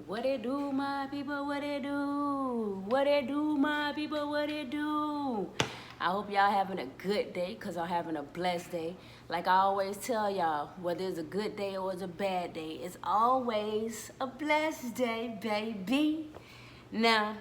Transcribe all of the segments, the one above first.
What it do, my people, what it do? What it do, my people, what it do? I hope y'all having a good day, because I'm having a blessed day. Like I always tell y'all, whether it's a good day or it's a bad day, it's always a blessed day, baby. Now,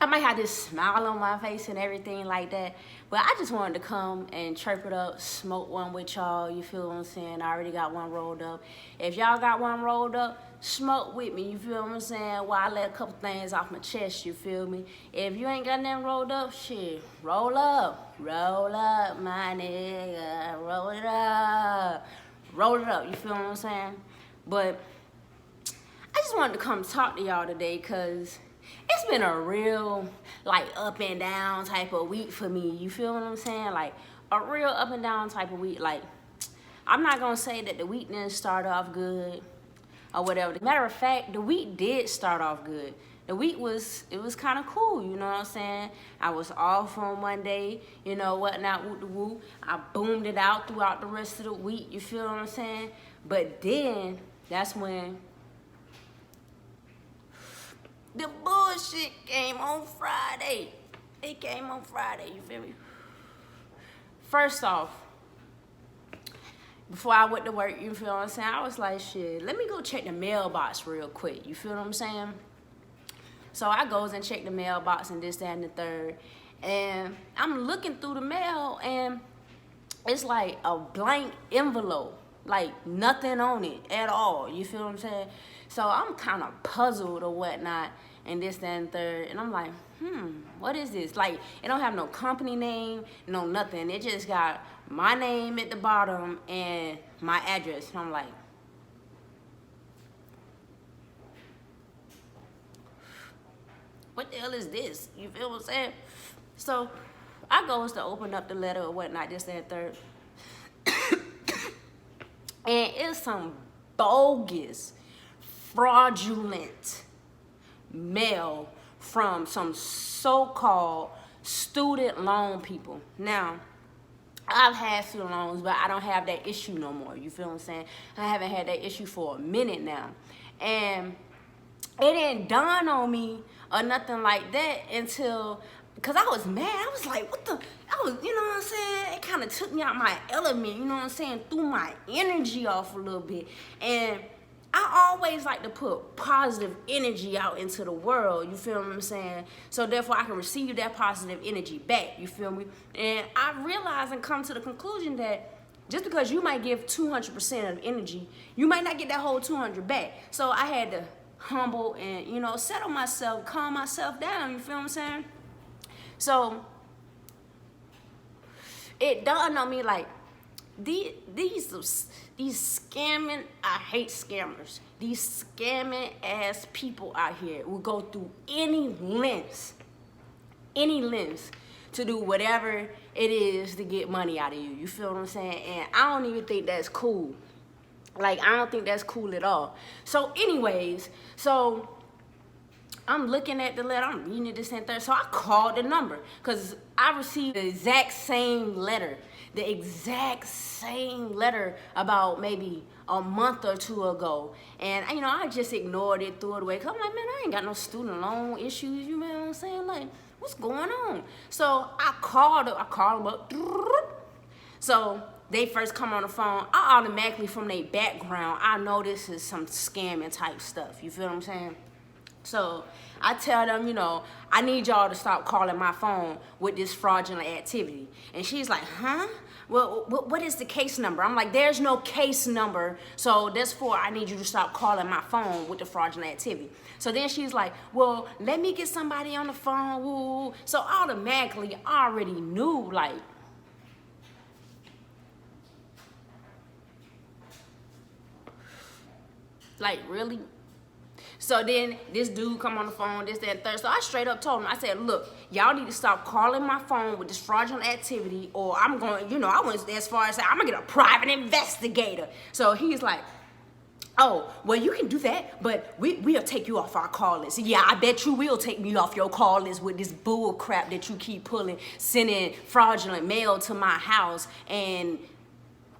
I might have this smile on my face and everything like that, but I just wanted to come and chirp it up, smoke one with y'all, you feel what I'm saying? I already got one rolled up. If y'all got one rolled up, smoke with me, you feel what I'm saying? While I let a couple things off my chest, you feel me? If you ain't got nothing rolled up, shit, roll up, my nigga, roll it up, you feel what I'm saying? But I just wanted to come talk to y'all today, because it's been a real, like, up and down type of week for me. You feel what I'm saying? Like, a real up and down type of week. Like, I'm not going to say that the week didn't start off good or whatever. Matter of fact, the week did start off good. The week was kind of cool, you know what I'm saying? I was off on Monday, you know, whatnot, woo. I boomed it out throughout the rest of the week, you feel what I'm saying? But then, that's when the bullshit came on Friday. It came on Friday, you feel me? First off, before I went to work, you feel what I'm saying? I was like, shit, let me go check the mailbox real quick. You feel what I'm saying? So I goes and check the mailbox and this, that, and the third. And I'm looking through the mail, and it's like a blank envelope. Like, nothing on it at all. You feel what I'm saying? So I'm kind of puzzled or whatnot, and this, that, and third. And I'm like, what is this? Like, it don't have no company name, no nothing. It just got my name at the bottom and my address. And I'm like, what the hell is this? You feel what I'm saying? So I goes to open up the letter or whatnot, this, that, and third. And it's some bogus, fraudulent mail from some so-called student loan people. Now, I've had student loans, but I don't have that issue no more. You feel what I'm saying? I haven't had that issue for a minute now. And it didn't dawn on me or nothing like that until, because I was mad. I was like, what the, you know what I'm saying? It kind of took me out my element, you know what I'm saying? Threw my energy off a little bit. And I always like to put positive energy out into the world, you feel what I'm saying? So therefore I can receive that positive energy back, you feel me? And I realize and come to the conclusion that just because you might give 200% of energy, you might not get that whole 200 back. So I had to humble and, you know, settle myself, calm myself down, you feel what I'm saying? So it dawned on me, like, these scamming, I hate scammers. These scamming ass people out here will go through any lengths to do whatever it is to get money out of you. You feel what I'm saying? And I don't even think that's cool. Like, I don't think that's cool at all. So anyways, so I'm looking at the letter, I'm reading it, this and third. So I called the number, because I received the exact same letter about maybe a month or two ago. And, you know, I just ignored it, threw it away. Cause I'm like, man, I ain't got no student loan issues, you know what I'm saying? Like, what's going on? So I called them up. So they first come on the phone. I automatically, from their background, I know this is some scamming type stuff. You feel what I'm saying? So I tell them, you know, I need y'all to stop calling my phone with this fraudulent activity. And she's like, huh? Well, what is the case number? I'm like, there's no case number. So therefore, I need you to stop calling my phone with the fraudulent activity. So then she's like, well, let me get somebody on the phone. Woo. So automatically, I already knew, like really? So then this dude come on the phone, this, that, and third. So I straight up told him, I said, look, y'all need to stop calling my phone with this fraudulent activity, or I'm going, you know, I went as far as saying, I'm going to get a private investigator. So he's like, oh, well, you can do that, but we'll take you off our call list. Yeah, I bet you will take me off your call list with this bull crap that you keep pulling, sending fraudulent mail to my house and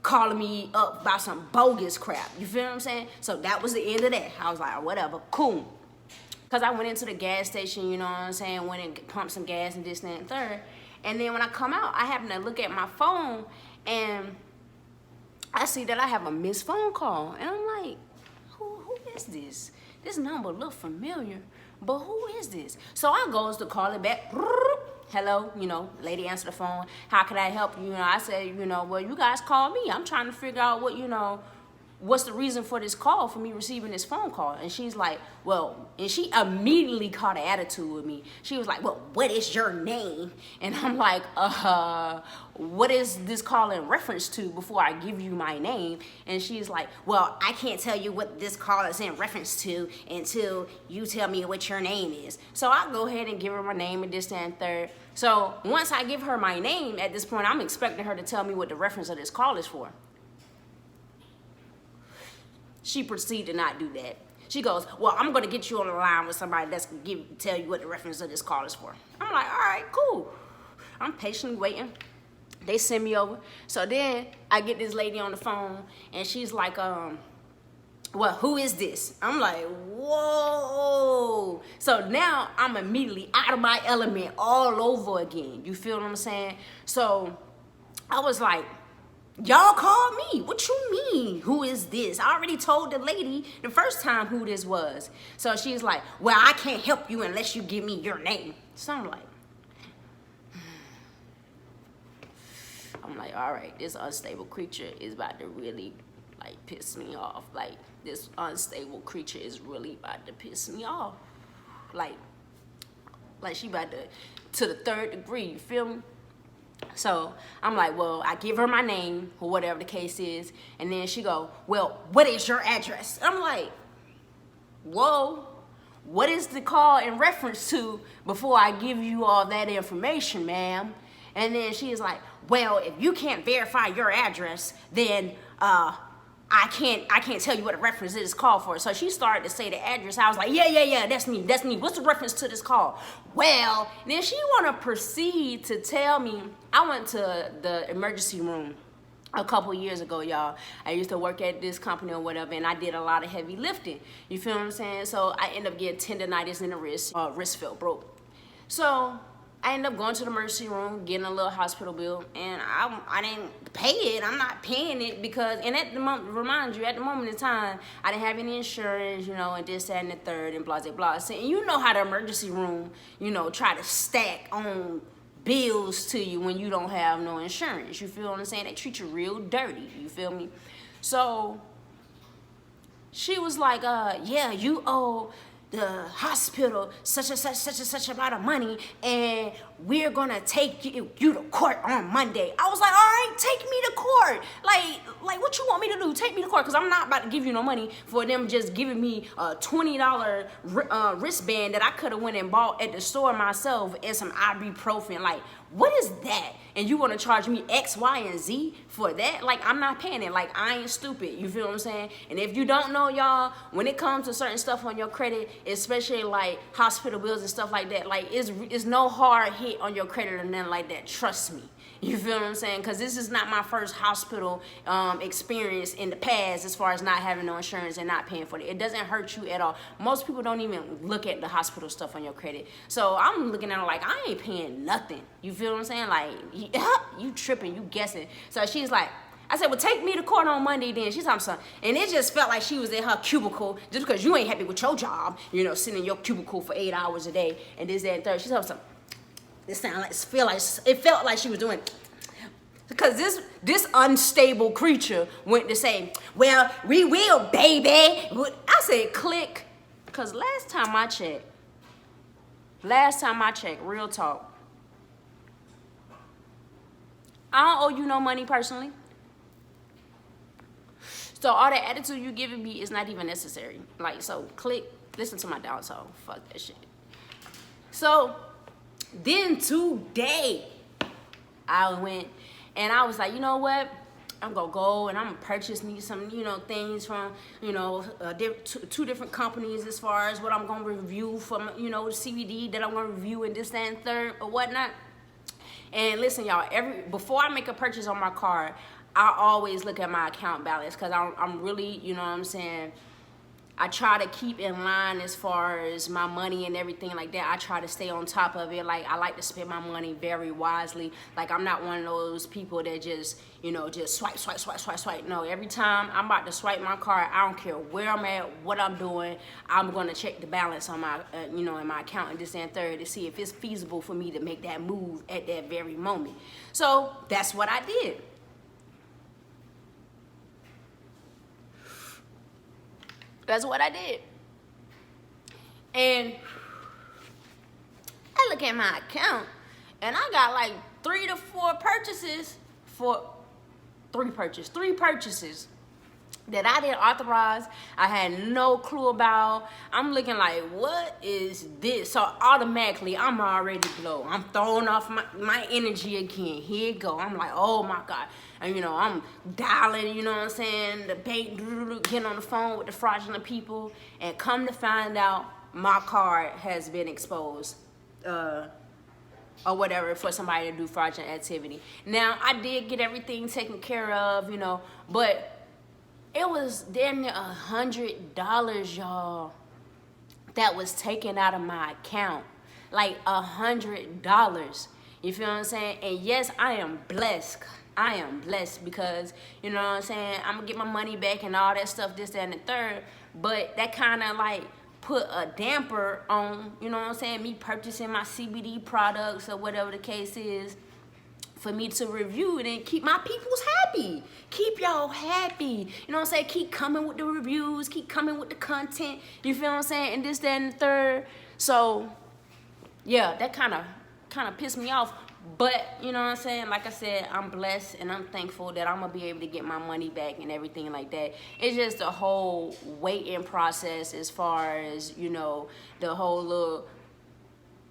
calling me up about some bogus crap. You feel what I'm saying? So that was the end of that. I was like, whatever, cool. Because I went into the gas station, you know what I'm saying, went and pumped some gas and this, that, and third. And then when I come out, I happen to look at my phone, and I see that I have a missed phone call. And I'm like, who is this? This number look familiar, but who is this? So I goes to call it back. Hello, you know, lady answered the phone. How can I help you? You know, I said, you know, well, you guys called me. I'm trying to figure out what, you know, what's the reason for this call, for me receiving this phone call? And she's like, well, and she immediately caught an attitude with me. She was like, well, what is your name? And I'm like, what is this call in reference to before I give you my name? And she's like, well, I can't tell you what this call is in reference to until you tell me what your name is. So I go ahead and give her my name and this, that, and third. So once I give her my name, at this point, I'm expecting her to tell me what the reference of this call is for. She proceeded to not do that. She goes, well, I'm going to get you on the line with somebody that's going to tell you what the reference of this call is for. I'm like, all right, cool. I'm patiently waiting. They send me over. So then I get this lady on the phone, and she's like, well, who is this? I'm like, whoa. So now I'm immediately out of my element all over again. You feel what I'm saying? So I was like, y'all called me. What you mean? Who is this? I already told the lady the first time who this was. So she's like, well, I can't help you unless you give me your name. So I'm like, all right, this unstable creature is about to really, like, piss me off. Like, this unstable creature is really about to piss me off. Like she about to the third degree, you feel me? So I'm like, well, I give her my name or whatever the case is, and then she go, well, what is your address? I'm like, whoa, what is the call in reference to before I give you all that information, ma'am? And then she is like, well, if you can't verify your address, then I can't tell you what a reference is called for. So she started to say the address. I was like, yeah, that's me. What's the reference to this call? Well, then she want to proceed to tell me. I went to the emergency room a couple years ago, y'all. I used to work at this company or whatever, and I did a lot of heavy lifting. You feel what I'm saying? So I ended up getting tendonitis in the wrist felt broke. So I ended up going to the emergency room, getting a little hospital bill, and I didn't pay it. I'm not paying it because, and at the moment, remind you, at the moment in time, I didn't have any insurance, you know, and this, that, and the third, and blah, blah, blah. So, and you know how the emergency room, you know, try to stack on bills to you when you don't have no insurance. You feel what I'm saying? They treat you real dirty. You feel me? So she was like, yeah, you owe the hospital such and such amount of money, and we're gonna take you to court on Monday. I was like, all right, take me to court. Like what you want me to do? Take me to court, because I'm not about to give you no money for them just giving me a $20 wristband that I could have went and bought at the store myself and some ibuprofen. Like, what is that? And you want to charge me X, Y, and Z for that? Like, I'm not paying it. Like, I ain't stupid. You feel what I'm saying? And if you don't know, y'all, when it comes to certain stuff on your credit, especially like hospital bills and stuff like that, like, it's no hard hit on your credit or nothing like that. Trust me. You feel what I'm saying? Because this is not my first hospital experience in the past as far as not having no insurance and not paying for it. It doesn't hurt you at all. Most people don't even look at the hospital stuff on your credit. So I'm looking at it like, I ain't paying nothing. You feel what I'm saying? Like, you tripping, you guessing. So she's like, I said, well, take me to court on Monday then. She's talking something. And it just felt like she was in her cubicle just because you ain't happy with your job, you know, sitting in your cubicle for 8 hours a day and this, that, and third. She's talking something. It felt like she was doing, because this unstable creature went to say, well, we will, baby. I said, click, because last time I checked, real talk, I don't owe you no money personally. So all that attitude you giving me is not even necessary. Like, so click, listen to my down song. Fuck that shit. So then today, I went and I was like, you know what? I'm gonna go and I'm gonna purchase me some, you know, things from, you know, two different companies as far as what I'm gonna review from, you know, CBD that I'm gonna review and this, that, and third or whatnot. And listen, y'all, before I make a purchase on my card, I always look at my account balance, because I'm really, you know what I'm saying, I try to keep in line as far as my money and everything like that. I try to stay on top of it. Like, I like to spend my money very wisely. Like, I'm not one of those people that just, you know, just swipe, swipe, swipe, swipe, swipe. No, every time I'm about to swipe my card, I don't care where I'm at, what I'm doing, I'm going to check the balance on my, you know, in my account and this and third to see if it's feasible for me to make that move at that very moment. So that's what I did. That's what I did. And I look at my account and I got like 3 to 4 purchases for three purchases that I didn't authorize. I had no clue about. I'm looking like, what is this? So automatically I'm already low. I'm throwing off my energy again. Here it go. I'm like, oh my God. And you know, I'm dialing, you know what I'm saying, the bank, getting on the phone with the fraudulent people, and come to find out my card has been exposed, or whatever, for somebody to do fraudulent activity. Now, I did get everything taken care of, you know, but it was damn near $100, y'all, that was taken out of my account. Like $100. You feel what I'm saying? And yes, I am blessed. I am blessed because, you know what I'm saying, I'm gonna get my money back and all that stuff, this, that, and the third. But that kind of like put a damper on, you know what I'm saying, me purchasing my CBD products or whatever the case is, for me to review it and keep my peoples happy. Keep y'all happy. You know what I'm saying? Keep coming with the reviews, keep coming with the content. You feel what I'm saying? And this, that, and the third. So yeah, that kind of pissed me off. But, you know what I'm saying, like I said, I'm blessed and I'm thankful that I'm going to be able to get my money back and everything like that. It's just a whole waiting process as far as, you know, the whole little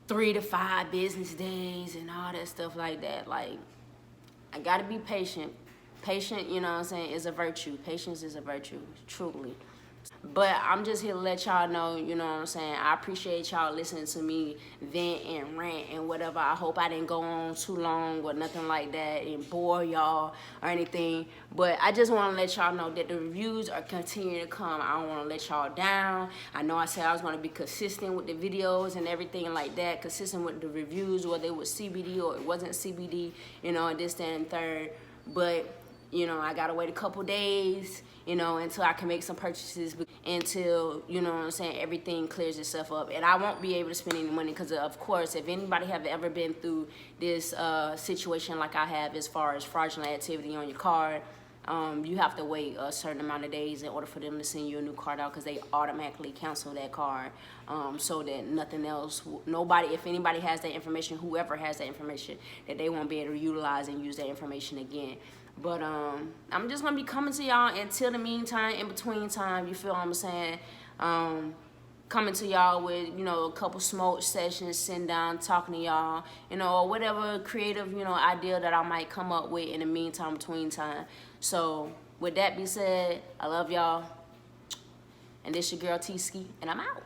3 to 5 business days and all that stuff like that. Like, I got to be patient. Patient, you know what I'm saying, is a virtue. Patience is a virtue, truly. But I'm just here to let y'all know, you know what I'm saying, I appreciate y'all listening to me vent and rant and whatever. I hope I didn't go on too long or nothing like that and bore y'all or anything. But I just want to let y'all know that the reviews are continuing to come. I don't want to let y'all down. I know I said I was going to be consistent with the videos and everything like that, consistent with the reviews, whether it was CBD or it wasn't CBD, you know, and this, that, and third. But, you know, I got to wait a couple days, you know, until I can make some purchases, until, you know what I'm saying, everything clears itself up. And I won't be able to spend any money because, of course, if anybody have ever been through this situation like I have as far as fraudulent activity on your card, you have to wait a certain amount of days in order for them to send you a new card out, because they automatically cancel that card, so that nothing else, nobody, if anybody has that information, whoever has that information, that they won't be able to utilize and use that information again. But I'm just going to be coming to y'all until the meantime, in between time, you feel what I'm saying? Coming to y'all with, you know, a couple smoke sessions, sitting down, talking to y'all, you know, or whatever creative, you know, idea that I might come up with in the meantime, between time. So, with that being said, I love y'all. And this your girl, TSKI, and I'm out.